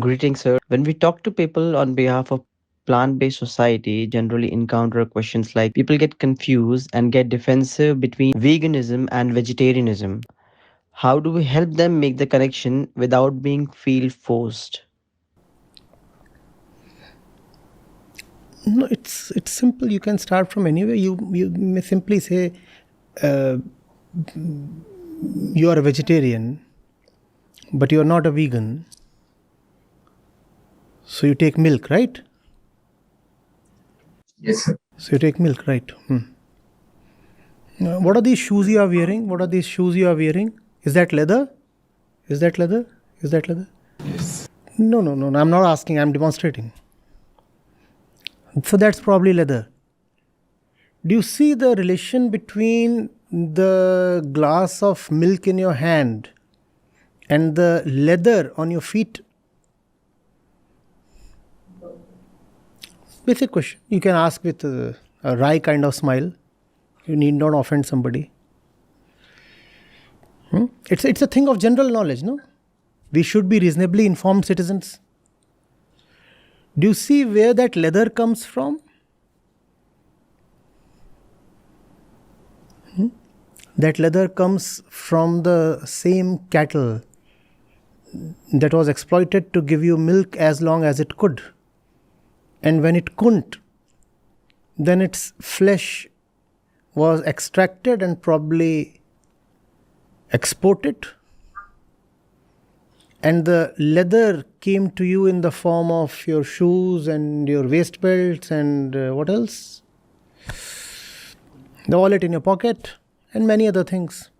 Greetings, sir. When we talk to people on behalf of plant-based society, generally encounter questions like people get confused and get defensive between veganism and vegetarianism. How do we help them make the connection without being feel forced? No, it's simple. You can start from anywhere. You may simply say uh, you are a vegetarian, but you are not a vegan. So you take milk, right? Yes, sir. So you take milk, right? What are these shoes you are wearing? What are these shoes you are wearing? Is that leather? Is that leather? Is that leather? Yes. No. I'm not asking. I'm demonstrating. So that's probably leather. Do you see the relation between the glass of milk in your hand and the leather on your feet? Basic question. You can ask with a wry kind of smile. You need not offend somebody. It's a thing of general knowledge, no? We should be reasonably informed citizens. Do you see where that leather comes from? That leather comes from the same cattle that was exploited to give you milk as long as it could. And when it couldn't, then its flesh was extracted and probably exported. And the leather came to you in the form of your shoes and your waist belts and what else? The wallet in your pocket and many other things.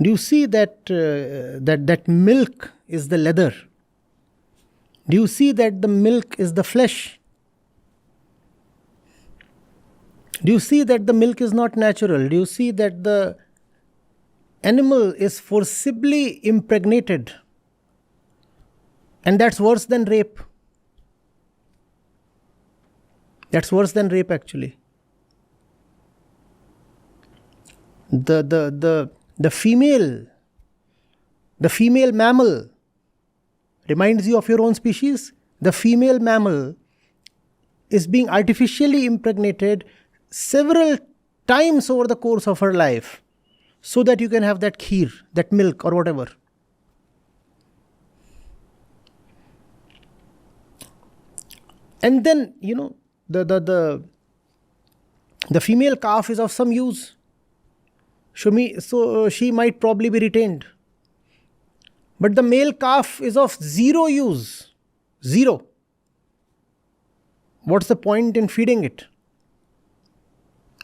Do you see that that milk is the leather? Do you see that the milk is the flesh? Do you see that the milk is not natural? Do you see that the animal is forcibly impregnated? And that's worse than rape. That's worse than rape, actually. The female mammal reminds you of your own species. The female mammal is being artificially impregnated several times over the course of her life so that you can have that kheer, that milk or whatever. And then, the female calf is of some use. So she might probably be retained. But the male calf is of zero use. Zero. What's the point in feeding it?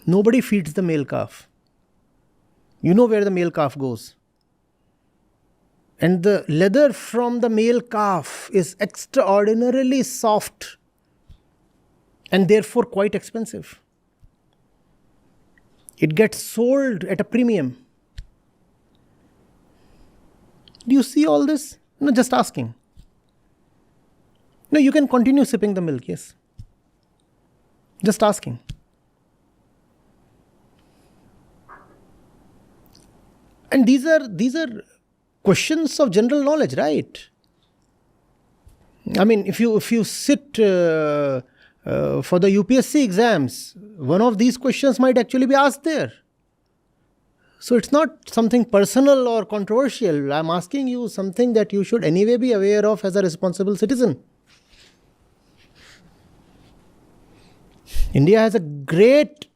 Nobody feeds the male calf. You know where the male calf goes. And the leather from the male calf is extraordinarily soft and therefore quite expensive. It gets sold at a premium. Do you see all this? No, just asking. No, you can continue sipping the milk, yes. Just asking. And these are questions of general knowledge, right? I mean, if you sit for the UPSC exams, one of these questions might actually be asked there. So it's not something personal or controversial. I'm asking you something that you should anyway be aware of as a responsible citizen. India has a great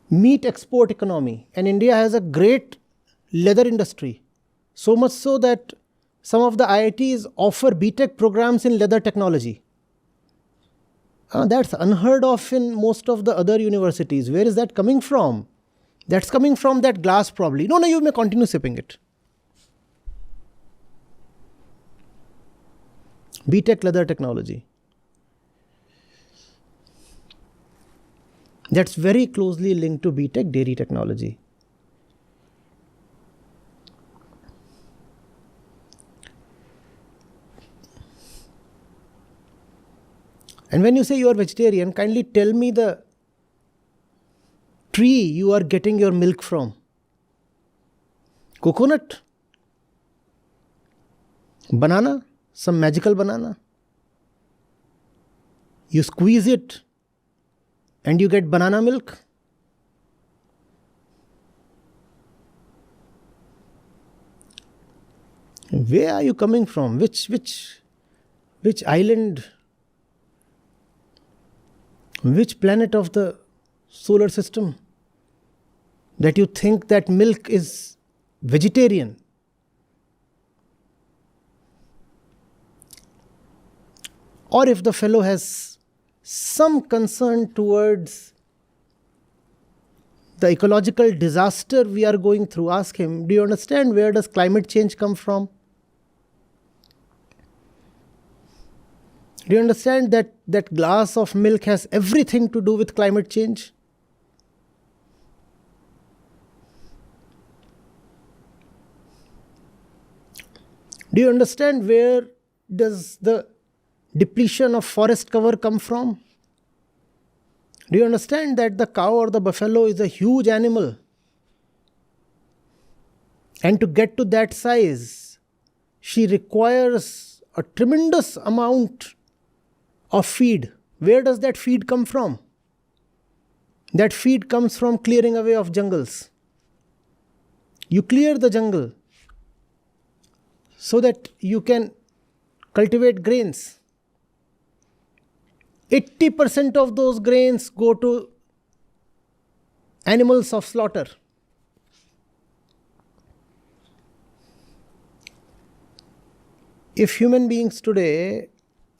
meat export economy, and India has a great leather industry. So much so that some of the IITs offer BTech programs in leather technology. That's unheard of in most of the other universities. Where is that coming from? That's coming from that glass probably. No, you may continue sipping it. BTech leather technology. That's very closely linked to BTech dairy technology. And when you say you are vegetarian, kindly tell me the tree you are getting your milk from. Coconut, banana, some magical banana. You squeeze it and you get banana milk. Where are you coming from? Which island? Which planet of the solar system that you think that milk is vegetarian? Or if the fellow has some concern towards the ecological disaster we are going through, ask him, do you understand where does climate change come from? Do you understand that that glass of milk has everything to do with climate change? Do you understand where does the depletion of forest cover come from? Do you understand that the cow or the buffalo is a huge animal? And to get to that size, she requires a tremendous amount of feed. Where does that feed come from? That feed comes from clearing away of jungles. You clear the jungle so that you can cultivate grains. 80% of those grains go to animals of slaughter. If human beings today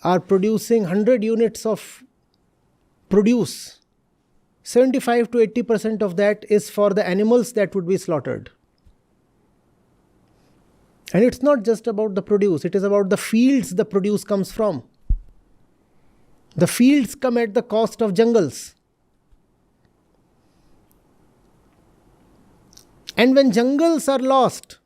are producing 100 units of produce, 75 to 80% of that is for the animals that would be slaughtered. And it's not just about the produce, it is about the fields the produce comes from. The fields come at the cost of jungles. And when jungles are lost,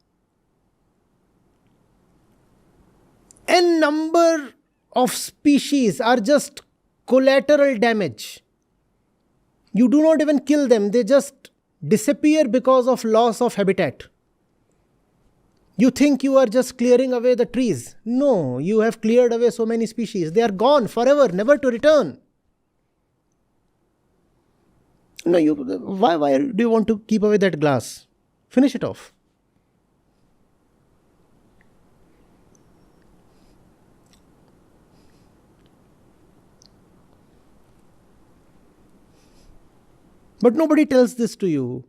n number of species are just collateral damage. You do not even kill them, they just disappear because of loss of habitat. You think you are just clearing away the trees. No, you have cleared away so many species. They are gone forever, never to return. No, why do you want to keep away that glass? Finish it off. But nobody tells this to you.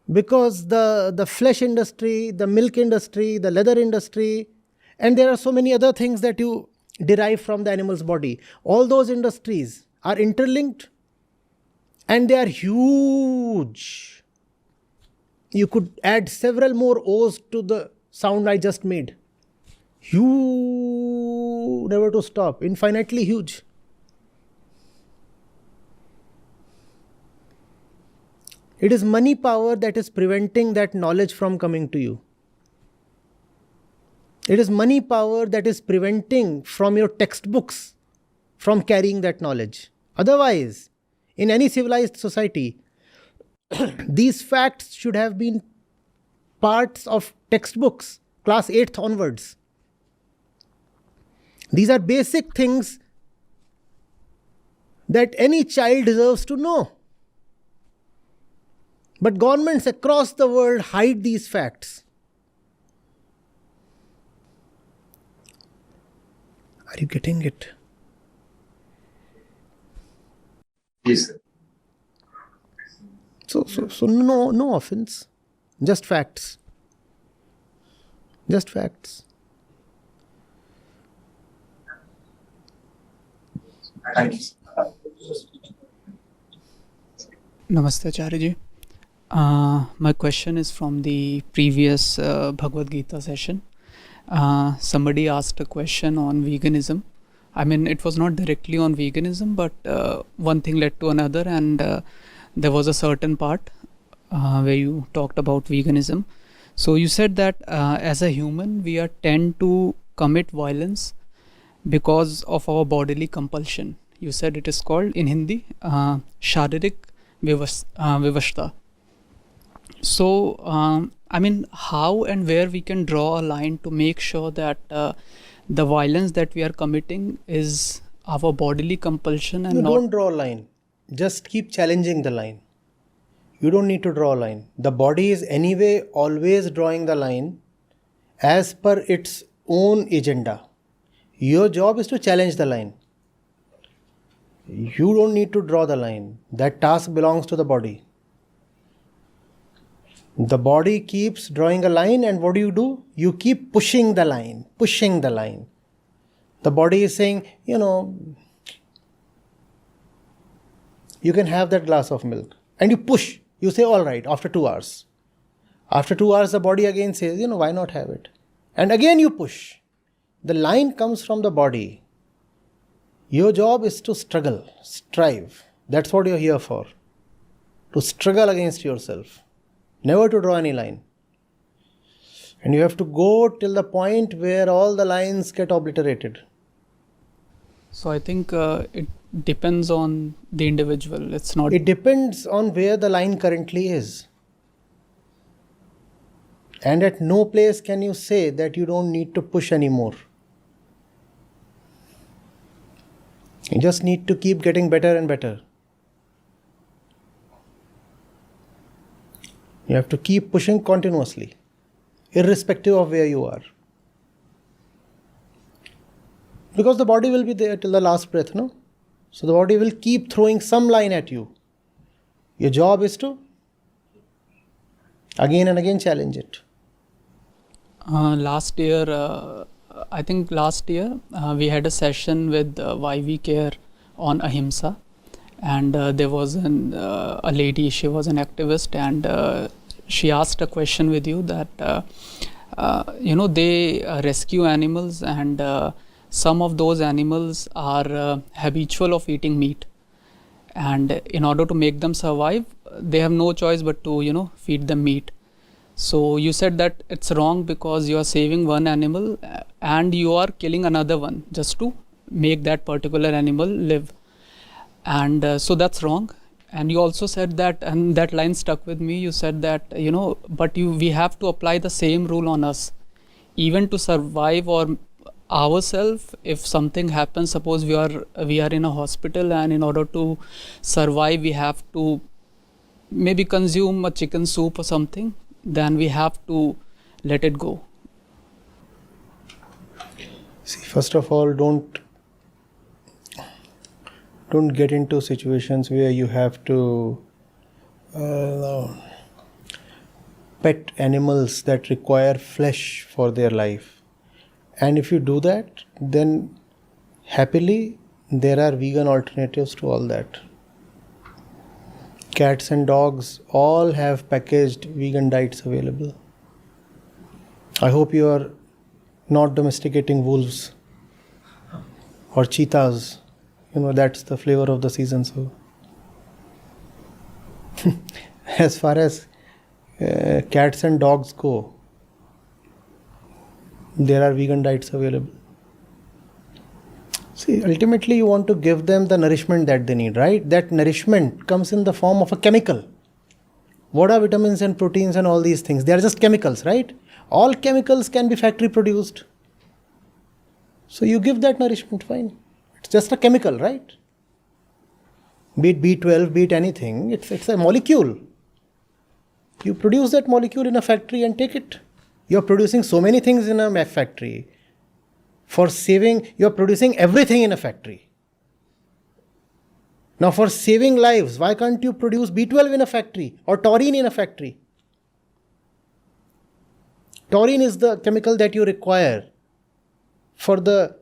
Because the flesh industry, the milk industry, the leather industry, and there are so many other things that you derive from the animal's body. All those industries are interlinked and they are huge. You could add several more O's to the sound I just made. Huge, never to stop, infinitely huge. It is money power that is preventing that knowledge from coming to you. It is money power that is preventing from your textbooks from carrying that knowledge. Otherwise, in any civilized society, these facts should have been parts of textbooks, class 8th onwards. These are basic things that any child deserves to know. But governments across the world hide these facts. Are you getting it? Yes, sir. So no offense. Just facts. Just facts. Thank you. Namaste, Acharya ji. My question is from the previous Bhagavad Gita session. Somebody asked a question on veganism. I mean, it was not directly on veganism, but one thing led to another, and there was a certain part where you talked about veganism. So you said that as a human, we are tend to commit violence because of our bodily compulsion. You said it is called in Hindi, Sharirik Vivashta. So, I mean, how and where we can draw a line to make sure that the violence that we are committing is our bodily compulsion and You not. don't draw a line. Just keep challenging the line. You don't need to draw a line. The body is anyway always drawing the line as per its own agenda. Your job is to challenge the line. You don't need to draw the line. That task belongs to the body. The body keeps drawing a line, and what do? You keep pushing the line, pushing the line. The body is saying, you can have that glass of milk. And you push. You say, all right, after 2 hours. After 2 hours, the body again says, why not have it? And again you push. The line comes from the body. Your job is to struggle, strive. That's what you're here for. To struggle against yourself. Never to draw any line. And you have to go till the point where all the lines get obliterated. So I think it depends on the individual. It's not. It depends on where the line currently is. And at no place can you say that you don't need to push anymore. You just need to keep getting better and better. You have to keep pushing continuously, irrespective of where you are. Because the body will be there till the last breath, no? So the body will keep throwing some line at you. Your job is to again and again challenge it. Last year, I think last year, we had a session with Why We Care on Ahimsa. And there was a lady, she was an activist, and she asked a question with you that, they rescue animals, and some of those animals are habitual of eating meat. And in order to make them survive, they have no choice but to, feed them meat. So you said that it's wrong because you are saving one animal and you are killing another one just to make that particular animal live. And so that's wrong. And you also said that, and that line stuck with me, you said that, we have to apply the same rule on us. Even to survive or ourselves, if something happens, suppose we are in a hospital, and in order to survive, we have to maybe consume a chicken soup or something, then we have to let it go. See, first of all, don't get into situations where you have to pet animals that require flesh for their life. And if you do that, then happily there are vegan alternatives to all that. Cats and dogs all have packaged vegan diets available. I hope you are not domesticating wolves or cheetahs. That's the flavor of the season. So as far as cats and dogs go, there are vegan diets available. See, ultimately you want to give them the nourishment that they need, right? That nourishment comes in the form of a chemical. What are vitamins and proteins and all these things? They are just chemicals, right? All chemicals can be factory produced. So you give that nourishment, fine. It's just a chemical, right? Be it B12, be it anything, it's a molecule. You produce that molecule in a factory and take it. You're producing so many things in a factory. For saving, you're producing everything in a factory. Now for saving lives, why can't you produce B12 in a factory or taurine in a factory? Taurine is the chemical that you require for the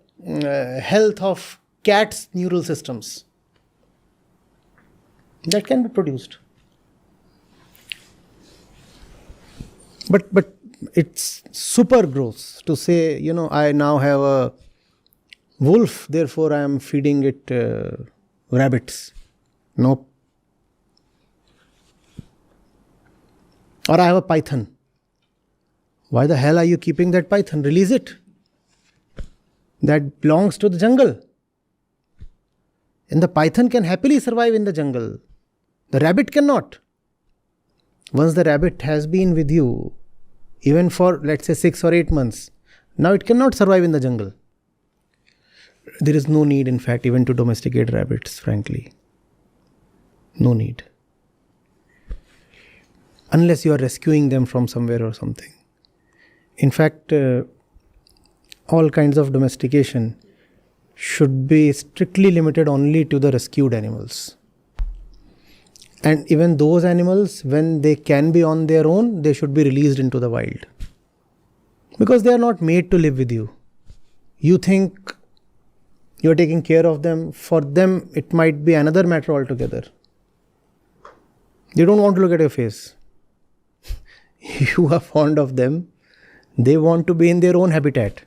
health of cats' neural systems. That can be produced. But it's super gross to say, I now have a wolf, therefore I am feeding it rabbits. Nope. Or I have a python. Why the hell are you keeping that python? Release it. That belongs to the jungle. And the python can happily survive in the jungle. The rabbit cannot. Once the rabbit has been with you, even for let's say 6 or 8 months, now it cannot survive in the jungle. There is no need, in fact, even to domesticate rabbits, frankly. No need. Unless you are rescuing them from somewhere or something. In fact, all kinds of domestication should be strictly limited only to the rescued animals. And even those animals, when they can be on their own, they should be released into the wild. Because they are not made to live with you. You think you are taking care of them. For them, it might be another matter altogether. They don't want to look at your face. You are fond of them. They want to be in their own habitat.